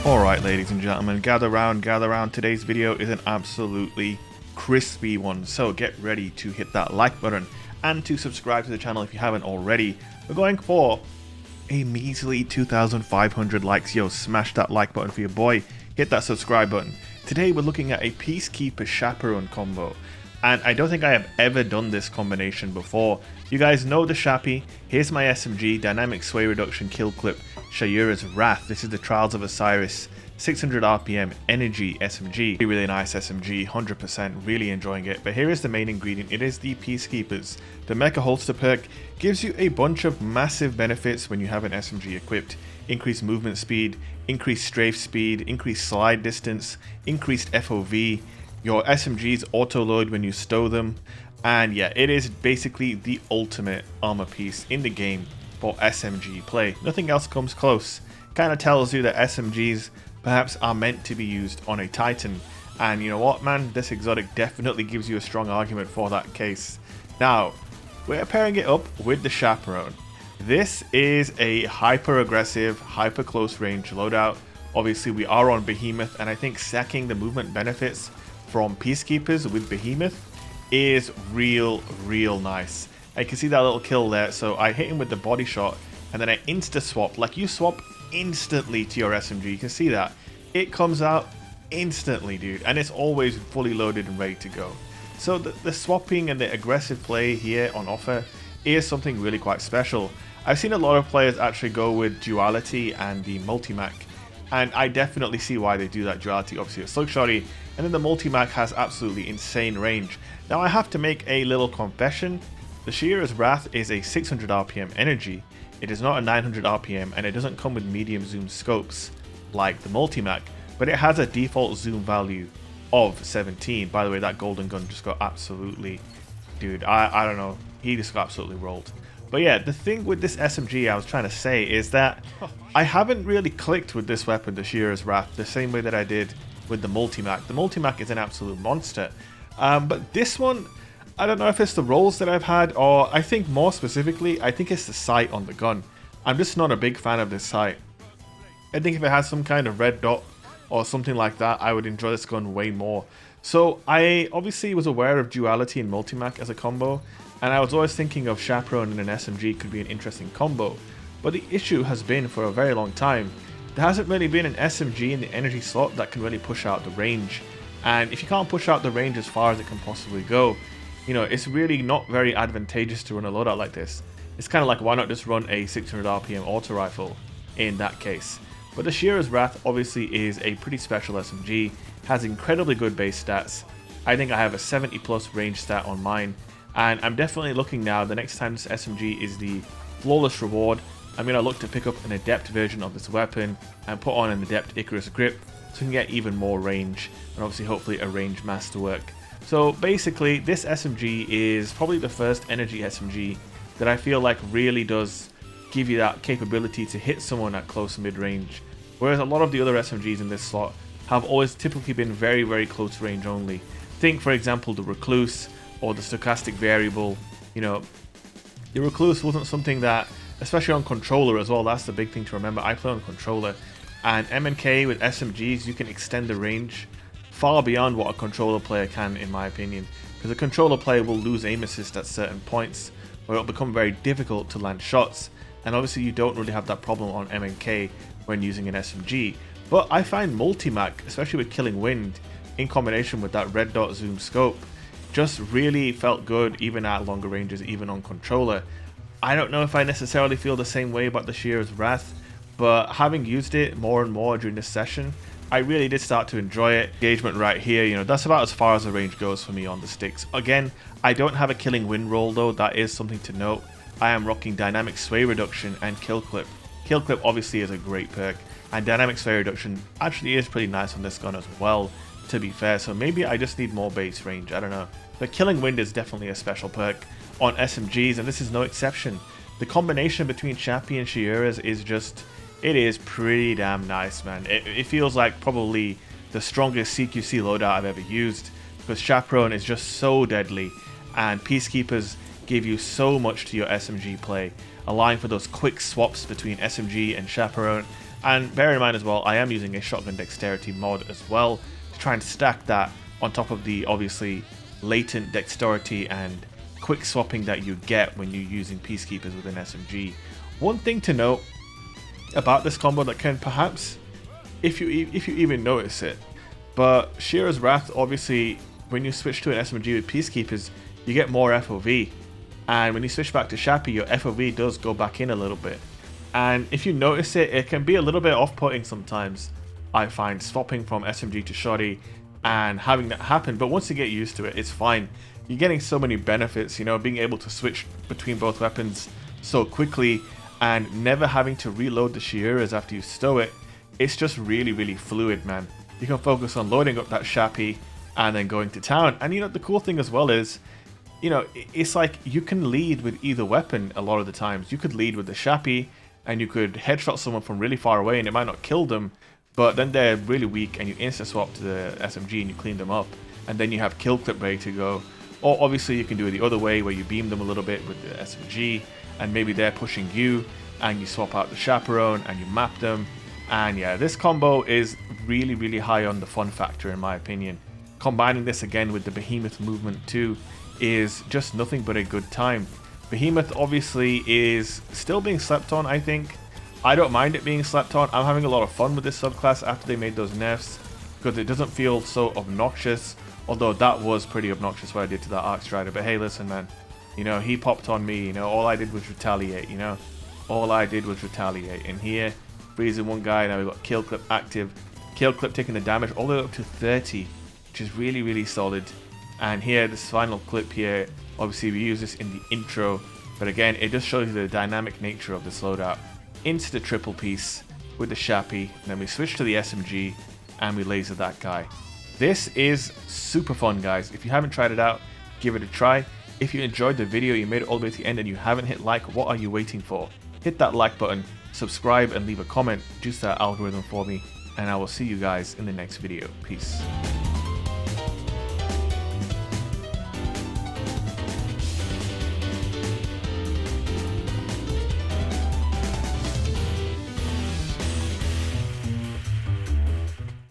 Alright ladies and gentlemen, gather round. Today's video is an absolutely crispy one, so get ready to hit that like button and to subscribe to the channel if you haven't already. We're going for a measly 2,500 likes. Yo, smash that like button for your boy, hit that subscribe button. Today we're looking at a Peacekeeper Chaperone combo, and I don't think I have ever done this combination before. You guys know the Chappy. Here's my SMG, Dynamic Sway Reduction Kill Clip, Shayura's Wrath. This is the Trials of Osiris, 600 RPM Energy SMG. Really nice SMG, 100%, really enjoying it. But here is the main ingredient, it is the Peacekeepers. The Mecha Holster perk gives you a bunch of massive benefits when you have an SMG equipped. Increased movement speed, increased strafe speed, increased slide distance, increased FOV. Your SMGs auto-load when you stow them. And yeah, it is basically the ultimate armor piece in the game for SMG play. Nothing else comes close. Kind of tells you that SMGs perhaps are meant to be used on a Titan. And you know what, man? This exotic definitely gives you a strong argument for that case. Now, we're pairing it up with the Chaperone. This is a hyper aggressive, hyper close range loadout. Obviously, we are on Behemoth, and I think stacking the movement benefits from Peacekeepers with Behemoth is real nice. I can see that little kill there, so I hit him with the body shot and then I insta swap. Like, you swap instantly to your SMG, you can see that it comes out instantly, dude, and it's always fully loaded and ready to go. So the swapping and the aggressive play here on offer is something really quite special. I've seen a lot of players actually go with Duality and the Multi-Mac, and I definitely see why they do that. Duality obviously is slug shotty, and then the Multi-Mac has absolutely insane range. Now I have to make a little confession. The Shayura's Wrath is a 600 RPM energy. It is not a 900 RPM, and it doesn't come with medium zoom scopes like the Multi-Mac, but it has a default zoom value of 17. By the way, that golden gun just got absolutely, dude, I don't know, he just got absolutely rolled. But yeah, the thing with this SMG I was trying to say is that I haven't really clicked with this weapon, the Shayura's Wrath, the same way that I did with the Multi-Mac. The Multi-Mac is an absolute monster. But this one, I don't know if it's the rolls that I've had, or I think more specifically, I think it's the sight on the gun. I'm just not a big fan of this sight. I think if it has some kind of red dot or something like that, I would enjoy this gun way more. So I obviously was aware of Duality and Multi-Mac as a combo, and I was always thinking of Chaperone and an SMG could be an interesting combo. But the issue has been, for a very long time, there hasn't really been an SMG in the energy slot that can really push out the range. And if you can't push out the range as far as it can possibly go, you know, it's really not very advantageous to run a loadout like this. It's kind of like, why not just run a 600 RPM auto rifle in that case? But the Shayura's Wrath obviously is a pretty special SMG, has incredibly good base stats. I think I have a 70 plus range stat on mine, and I'm definitely looking now, the next time this SMG is the flawless reward, I'm going to look to pick up an adept version of this weapon and put on an adept Icarus grip so we can get even more range, and obviously hopefully a range masterwork. So basically, this SMG is probably the first energy SMG that I feel like really does give you that capability to hit someone at close mid-range, whereas a lot of the other SMGs in this slot have always typically been very close range only. Think, for example, the Recluse or the Stochastic Variable. You know, the Recluse wasn't something that, especially on controller as well, that's the big thing to remember. I play on controller, and MNK with SMGs, you can extend the range far beyond what a controller player can, in my opinion, because a controller player will lose aim assist at certain points where it'll become very difficult to land shots, and obviously you don't really have that problem on MNK when using an SMG. But I find Multi-Mac, especially with Killing Wind, in combination with that red dot zoom scope, just really felt good even at longer ranges, even on controller. I don't know if I necessarily feel the same way about the Shayura's Wrath, but having used it more and more during this session, I really did start to enjoy it. Engagement right here, you know, that's about as far as the range goes for me on the sticks. Again, I don't have a Killing Wind roll though, that is something to note. I am rocking Dynamic Sway Reduction and Kill Clip. Kill Clip obviously is a great perk, and Dynamic Sway Reduction actually is pretty nice on this gun as well, to be fair, so maybe I just need more base range, I don't know. But Killing Wind is definitely a special perk on SMGs, and this is no exception. The combination between Chappy and Shayura's is just, it is pretty damn nice, man. It feels like probably the strongest CQC loadout I've ever used, because Chaperone is just so deadly, and Peacekeepers give you so much to your SMG play, allowing for those quick swaps between SMG and Chaperone. And bear in mind as well, I am using a shotgun dexterity mod as well to try and stack that on top of the obviously latent dexterity and quick swapping that you get when you're using Peacekeepers with an SMG. One thing to note about this combo that can perhaps, if you even notice it, but Shayura's Wrath, obviously when you switch to an SMG with Peacekeepers, you get more FOV, and when you switch back to Chappy, your FOV does go back in a little bit. And if you notice it, it can be a little bit off-putting sometimes, I find, swapping from SMG to Shotty and having that happen. But once you get used to it, it's fine. You're getting so many benefits, you know, being able to switch between both weapons so quickly and never having to reload the Shayuras after you stow it. It's just really fluid, man. You can focus on loading up that Chappy and then going to town. And you know, the cool thing as well is, you know, it's like you can lead with either weapon a lot of the times. You could lead with the Chappy and you could headshot someone from really far away and it might not kill them, but then they're really weak and you insta swap to the SMG and you clean them up, and then you have kill clip ready to go. Or obviously you can do it the other way where you beam them a little bit with the SMG and maybe they're pushing you and you swap out the Chaperone and you map them. And yeah, this combo is really high on the fun factor in my opinion. Combining this again with the Behemoth movement too is just nothing but a good time. Behemoth obviously is still being slept on, I think. I don't mind it being slept on. I'm having a lot of fun with this subclass after they made those nerfs because it doesn't feel so obnoxious, although that was pretty obnoxious what I did to that Arc Strider. But hey, listen man, you know, he popped on me, you know, all I did was retaliate, you know. All I did was retaliate. And here, freezing one guy, now we've got kill clip active. Kill clip taking the damage all the way up to 30, which is really solid. And here, this final clip here, obviously we use this in the intro, but again, it just shows you the dynamic nature of this loadout. Into the triple piece with the Chappy, and then we switch to the SMG, and we laser that guy. This is super fun, guys. If you haven't tried it out, give it a try. If you enjoyed the video, you made it all the way to the end, and you haven't hit like, what are you waiting for? Hit that like button, subscribe, and leave a comment. Juice that algorithm for me, and I will see you guys in the next video. Peace.